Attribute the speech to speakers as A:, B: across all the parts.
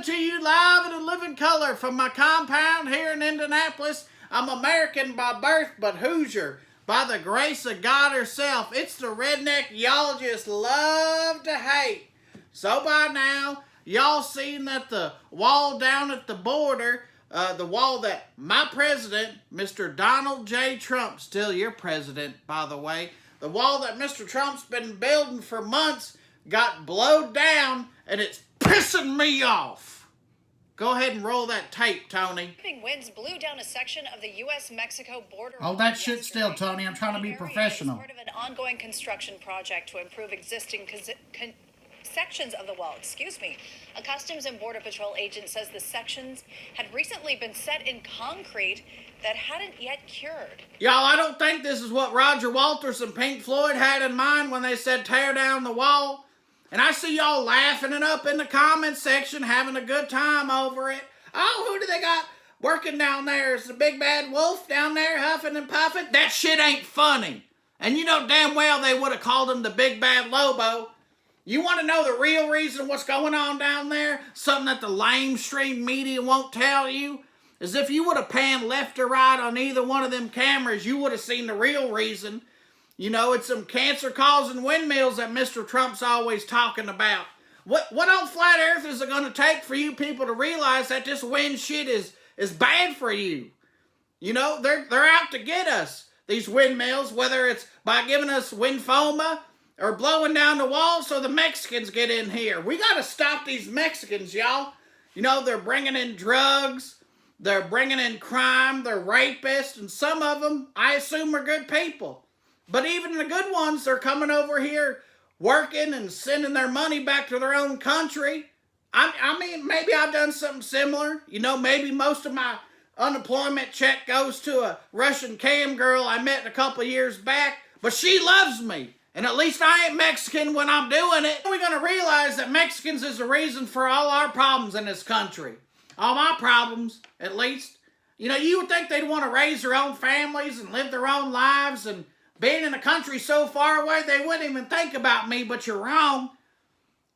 A: Coming to you live in a living color from my compound here in Indianapolis. I'm American by birth, but Hoosier by the grace of God herself. It's the redneck y'all just love to hate. So by now, y'all seen that the wall down at the border, the wall that my president, Mr. Donald J. Trump, still your president, by the way, the wall that Mr. Trump's been building for months got blowed down, and it's pissing me off. Go ahead and roll that tape, Tony.
B: Winds blew down a section of the U.S.-Mexico border.
A: Hold that shit still, Tony. I'm trying to be professional.
B: Part of an ongoing construction project to improve existing sections of the wall. A Customs and Border Patrol agent says the sections had recently been set in concrete that hadn't yet cured.
A: Y'all, I don't think this is what Roger Walters and Pink Floyd had in mind when they said tear down the wall. And I see y'all laughing it up in the comment section, having a good time over it. Oh, who do they got working down there? Is the big bad wolf down there huffing and puffing? That shit ain't funny. And you know damn well they would have called him the big bad Lobo. You want to know the real reason what's going on down there? Something that the lamestream media won't tell you? Is if you would have panned left or right on either one of them cameras, you would have seen the real reason. You know, it's some cancer-causing windmills that Mr. Trump's always talking about. What on flat earth is it going to take for you people to realize that this wind shit is bad for you? You know, they're out to get us, these windmills, whether it's by giving us windfoma or blowing down the wall so the Mexicans get in here. We got to stop these Mexicans, y'all. You know, they're bringing in drugs. They're bringing in crime. They're rapists. And some of them, I assume, are good people. But even the good ones, they're coming over here working and sending their money back to their own country. I mean, maybe I've done something similar. You know, maybe most of my unemployment check goes to a Russian cam girl I met a couple years back. But she loves me. And at least I ain't Mexican when I'm doing it. We're going to realize that Mexicans is the reason for all our problems in this country. All my problems, at least. You know, you would think they'd want to raise their own families and live their own lives, and being in a country so far away, they wouldn't even think about me, but you're wrong.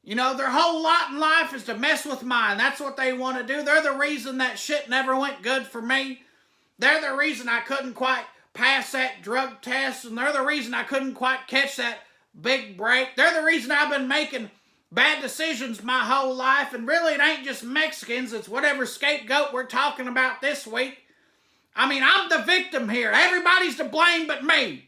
A: You know, their whole lot in life is to mess with mine. That's what they want to do. They're the reason that shit never went good for me. They're the reason I couldn't quite pass that drug test, and they're the reason I couldn't quite catch that big break. They're the reason I've been making bad decisions my whole life, and really it ain't just Mexicans, it's whatever scapegoat we're talking about this week. I mean, I'm the victim here. Everybody's to blame but me.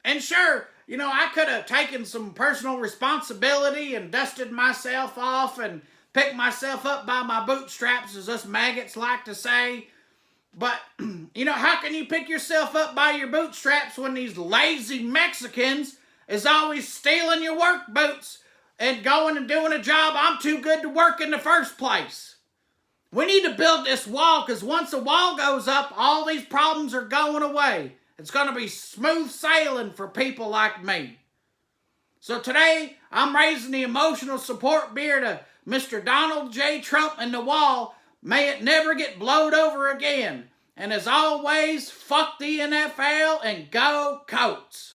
A: And sure, you know, I could have taken some personal responsibility and dusted myself off and picked myself up by my bootstraps, as us maggots like to say. But, you know, how can you pick yourself up by your bootstraps when these lazy Mexicans is always stealing your work boots and going and doing a job I'm too good to work in the first place? We need to build this wall, because once the wall goes up, all these problems are going away. It's going to be smooth sailing for people like me. So today, I'm raising the emotional support beer to Mr. Donald J. Trump and the wall. May it never get blowed over again. And as always, fuck the NFL and go Colts.